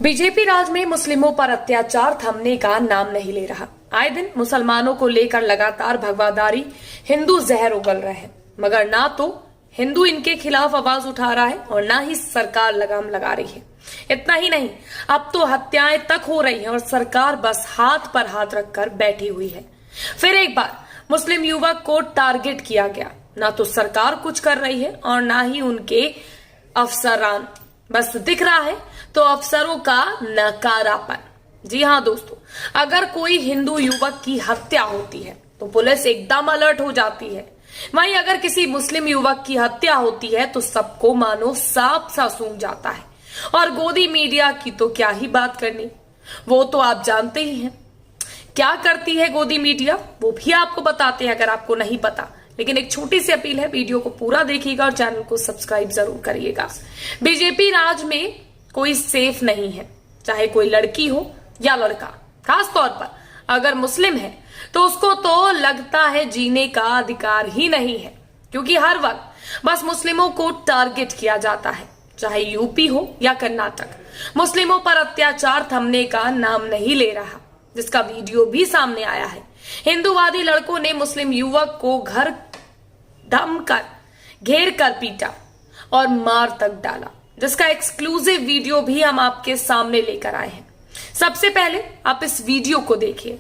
BJP राज में मुस्लिमों पर अत्याचार थमने का नाम नहीं ले रहा। आए दिन मुसलमानों को लेकर लगातार भगवादारी हिंदू जहर उगल रहे हैं, मगर ना तो हिंदू इनके खिलाफ आवाज उठा रहा है और ना ही सरकार लगाम लगा रही है। इतना ही नहीं, अब तो हत्याएं तक हो रही हैं और सरकार बस हाथ पर हाथ रखकर बैठी हुई है। फिर एक बार मुस्लिम युवक को टारगेट किया गया। ना तो सरकार कुछ कर रही है और ना ही उनके अफसरान, बस दिख रहा है तो अफसरों का नकारापन। जी हाँ दोस्तों, अगर कोई हिंदू युवक की हत्या होती है तो पुलिस एकदम अलर्ट हो जाती है। वहीं अगर किसी मुस्लिम युवक की हत्या होती है तो सबको मानो सांप सा सूंघ जाता है। और गोदी मीडिया की तो क्या ही बात करनी, वो तो आप जानते ही हैं क्या करती है गोदी मीडिया, वो भी आपको बताते हैं अगर आपको नहीं पता। लेकिन एक छोटी सी अपील है, वीडियो को पूरा देखिएगा और चैनल को सब्सक्राइब जरूर करिएगा। बीजेपी राज में कोई सेफ नहीं है, चाहे कोई लड़की हो या लड़का। खास तौर पर अगर मुस्लिम है तो उसको तो लगता है जीने का अधिकार ही नहीं है, क्योंकि हर वक्त बस मुस्लिमों को टारगेट किया जाता है, चाहे यूपी हो या कर्नाटक। मुस्लिमों पर अत्याचार थमने का नाम नहीं ले रहा, जिसका वीडियो भी सामने आया है। हिंदूवादी लड़कों ने मुस्लिम युवक को घर धमकर घेर कर पीटा और मार तक डाला, जिसका एक्सक्लूसिव वीडियो भी हम आपके सामने लेकर आए हैं। सबसे पहले आप इस वीडियो को देखिए।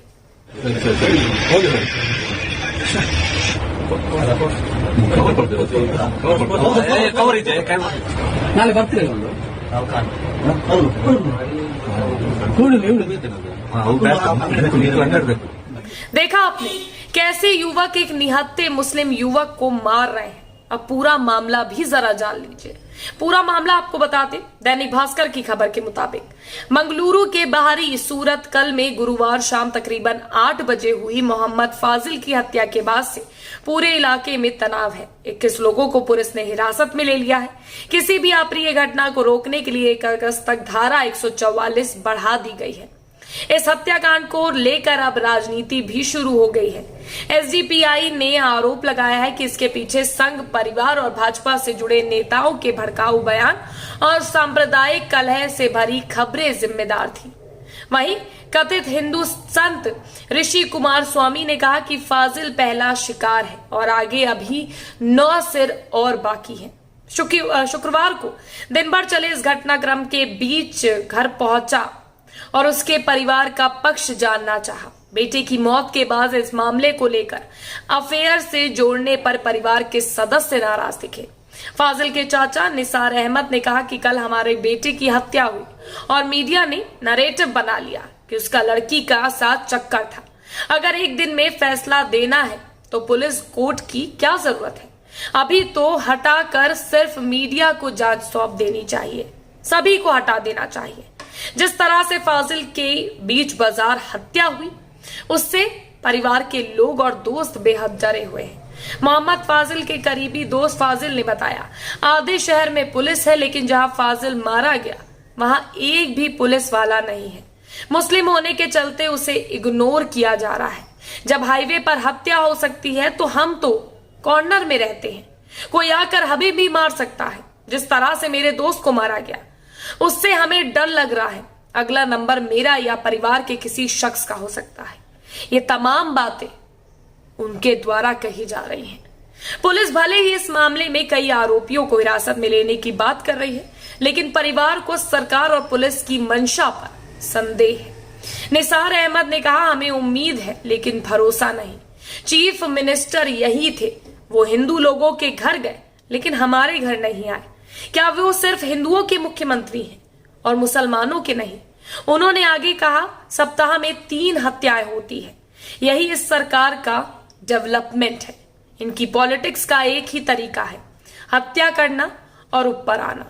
देखा आपने कैसे युवक एक निहत्थे मुस्लिम युवक को मार रहे हैं। अब पूरा मामला भी जरा जान लीजिए। पूरा मामला आपको बताते, दैनिक भास्कर की खबर के मुताबिक मंगलुरु के बाहरी सूरत कल में गुरुवार शाम तकरीबन 8 बजे हुई मोहम्मद फाजिल की हत्या के बाद से पूरे इलाके में तनाव है। 21 लोगों को पुलिस ने हिरासत में ले लिया है। किसी भी अप्रिय घटना को रोकने के लिए 1 अगस्त तक धारा 144 बढ़ा दी गई है। इस हत्याकांड को लेकर अब राजनीति भी शुरू हो गई है। एसडीपीआई ने आरोप लगाया है कि इसके पीछे संघ परिवार और भाजपा से जुड़े नेताओं के भड़काऊ बयान और सांप्रदायिक कलह से भरी खबरें जिम्मेदार थी। वहीं कथित हिंदू संत ऋषि कुमार स्वामी ने कहा कि फाजिल पहला शिकार है और आगे अभी 9 सिर और बाकी हैं। शुक्रवार को दिन भर चले इस घटनाक्रम के बीच घर पहुंचा और उसके परिवार का पक्ष जानना चाहा। बेटे की मौत के बाद इस मामले को लेकर अफेयर से जोड़ने पर परिवार के सदस्य नाराज दिखे। फाजिल के चाचा निसार अहमद ने कहा कि कल हमारे बेटे की हत्या हुई और मीडिया ने नरेटिव बना लिया कि उसका लड़की का साथ चक्कर था। अगर एक दिन में फैसला देना है तो पुलिस कोर्ट की क्या जरूरत है? अभी तो हटाकर सिर्फ मीडिया को जांच सौंप देनी चाहिए, सभी को हटा देना चाहिए। जिस तरह से फाजिल के बीच बाजार हत्या हुई, उससे परिवार के लोग और दोस्त बेहद डरे हुए हैं। मोहम्मद फाजिल के करीबी दोस्त फाजिल ने बताया, आधे शहर में पुलिस है, लेकिन जहां फाजिल मारा गया वहां एक भी पुलिस वाला नहीं है। मुस्लिम होने के चलते उसे इग्नोर किया जा रहा है। जब हाईवे पर हत्या हो सकती है तो हम तो कॉर्नर में रहते हैं, कोई आकर हमें भी मार सकता है। जिस तरह से मेरे दोस्त को मारा गया, उससे हमें डर लग रहा है। अगला नंबर मेरा या परिवार के किसी शख्स का हो सकता है। ये तमाम बातें उनके द्वारा कही जा रही हैं। पुलिस भले ही इस मामले में कई आरोपियों को हिरासत में लेने की बात कर रही है, लेकिन परिवार को सरकार और पुलिस की मंशा पर संदेह है। निसार अहमद ने कहा, हमें उम्मीद है लेकिन भरोसा नहीं। चीफ मिनिस्टर यही थे, वो हिंदू लोगों के घर गए लेकिन हमारे घर नहीं आए। क्या वो सिर्फ हिंदुओं के मुख्यमंत्री हैं और मुसलमानों के नहीं? उन्होंने आगे कहा, सप्ताह में 3 हत्याएं होती है। यही इस सरकार का डेवलपमेंट है। इनकी पॉलिटिक्स का एक ही तरीका है, हत्या करना और ऊपर आना।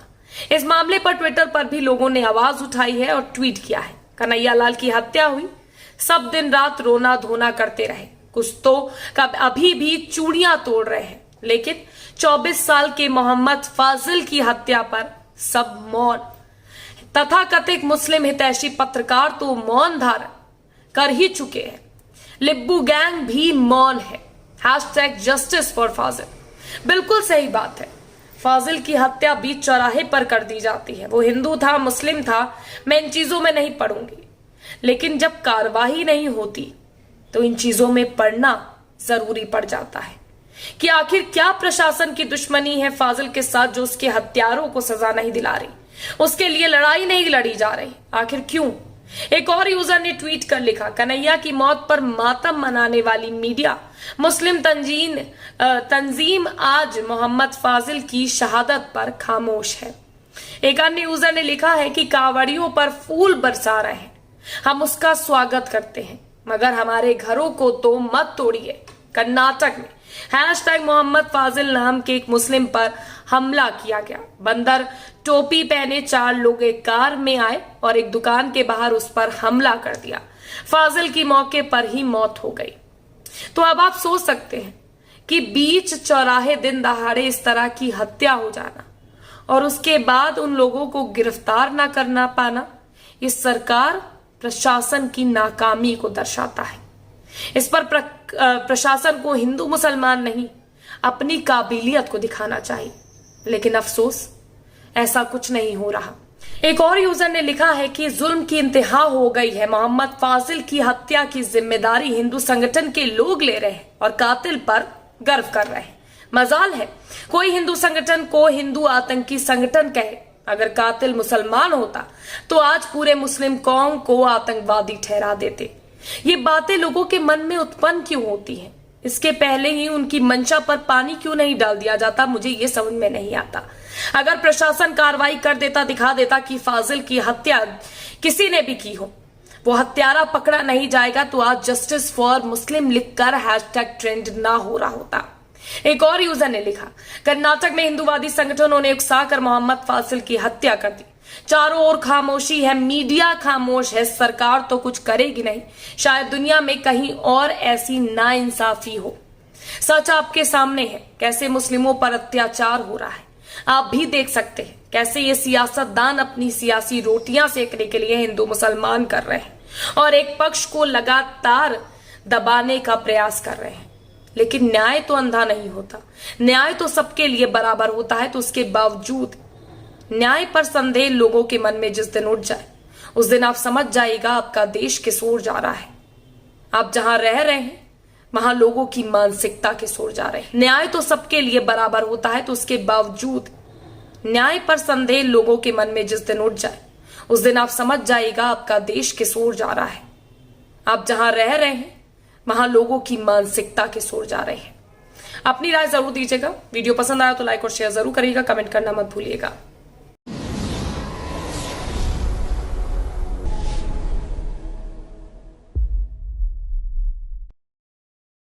इस मामले पर ट्विटर पर भी लोगों ने आवाज उठाई है और ट्वीट किया है। कन्हैया लाल की हत्या हुई, सब दिन रात रोना धोना करते रहे, कुछ तो अभी भी चूड़ियां तोड़ रहे हैं, लेकिन 24 साल के मोहम्मद फाजिल की हत्या पर सब मौन। तथाकथित मुस्लिम हितैषी पत्रकार तो मौन धारण कर ही चुके हैं। लिब्बू गैंग भी मौन है। #जस्टिस फॉर फाजिल। बिल्कुल सही बात है, फाजिल की हत्या बीच चौराहे पर कर दी जाती है। वो हिंदू था, मुस्लिम था, मैं इन चीजों में नहीं पढ़ूंगी, लेकिन जब कार्यवाही नहीं होती तो इन चीजों में पढ़ना जरूरी पड़ जाता है कि आखिर क्या प्रशासन की दुश्मनी है फाजिल के साथ जो उसके हत्यारों को सजा नहीं दिला रही, उसके लिए लड़ाई नहीं लड़ी जा रही, आखिर क्यों। एक और यूजर ने ट्वीट कर लिखा, कन्हैया की मौत पर मातम मनाने वाली मीडिया मुस्लिम तंजीम आज मोहम्मद फाजिल की शहादत पर खामोश है। एक अन्य यूजर ने लिखा है कि कांवड़ियों पर फूल बरसा रहे हैं, हम उसका स्वागत करते हैं, मगर हमारे घरों को तो मत तोड़िए। कर्नाटक में #मोहम्मद फाजिल नाम के एक मुस्लिम पर हमला किया गया। बंदर टोपी पहने 4 लोग एक कार में आए और एक दुकान के बाहर उस पर हमला कर दिया। फाजिल की मौके पर ही मौत हो गई। तो अब आप सोच सकते हैं कि बीच चौराहे दिन दहाड़े इस तरह की हत्या हो जाना और उसके बाद उन लोगों को गिरफ्तार ना करना पाना, ये सरकार प्रशासन की नाकामी को दर्शाता है। इस पर प्रशासन को हिंदू मुसलमान नहीं, अपनी काबिलियत को दिखाना चाहिए, लेकिन अफसोस ऐसा कुछ नहीं हो रहा। एक और यूजर ने लिखा है कि जुल्म की इंतहा हो गई है, मोहम्मद फाजिल की हत्या की जिम्मेदारी हिंदू संगठन के लोग ले रहे हैं और कातिल पर गर्व कर रहे हैं। मजाल है कोई हिंदू संगठन को हिंदू आतंकी संगठन कहे। अगर कातिल मुसलमान होता तो आज पूरे मुस्लिम कौम को आतंकवादी ठहरा देते। ये बातें लोगों के मन में उत्पन्न क्यों होती हैं? इसके पहले ही उनकी मंशा पर पानी क्यों नहीं डाल दिया जाता, मुझे ये समझ में नहीं आता। अगर प्रशासन कार्रवाई कर देता, दिखा देता कि फाजिल की हत्या किसी ने भी की हो, वो हत्यारा पकड़ा नहीं जाएगा, तो आज जस्टिस फॉर मुस्लिम लिखकर #ट्रेंड ना हो रहा होता। एक और यूजर ने लिखा, कर्नाटक में हिंदूवादी संगठनों ने उकसाकर मोहम्मद फाजिल की हत्या कर दी। चारों ओर खामोशी है, मीडिया खामोश है, सरकार तो कुछ करेगी नहीं। शायद दुनिया में कहीं और ऐसी नाइंसाफी हो। सच आपके सामने है, कैसे मुस्लिमों पर अत्याचार हो रहा है। आप भी देख सकते हैं कैसे ये सियासतदान अपनी सियासी रोटियां सेकने के लिए हिंदू मुसलमान कर रहे हैं और एक पक्ष को लगातार दबाने का प्रयास कर रहे हैं। लेकिन न्याय तो अंधा नहीं होता, न्याय तो सबके लिए बराबर होता है। तो उसके बावजूद न्याय पर संदेह लोगों के मन में जिस दिन उठ जाए, उस दिन आप समझ जाइएगा आपका देश किस ओर जा रहा है। आप जहां रह रहे हैं वहां लोगों की मानसिकता किस ओर जा रहे हैं। न्याय तो सबके लिए बराबर होता है, तो उसके बावजूद न्याय पर संदेह लोगों के मन में जिस दिन उठ जाए, उस दिन आप समझ जाइएगा आपका देश किस ओर जा रहा है। आप जहां रह रहे हैं वहां लोगों की मानसिकता किस ओर जा रहे हैं। अपनी राय जरूर दीजिएगा। वीडियो पसंद आया तो लाइक और शेयर जरूर करिएगा, कमेंट करना मत भूलिएगा।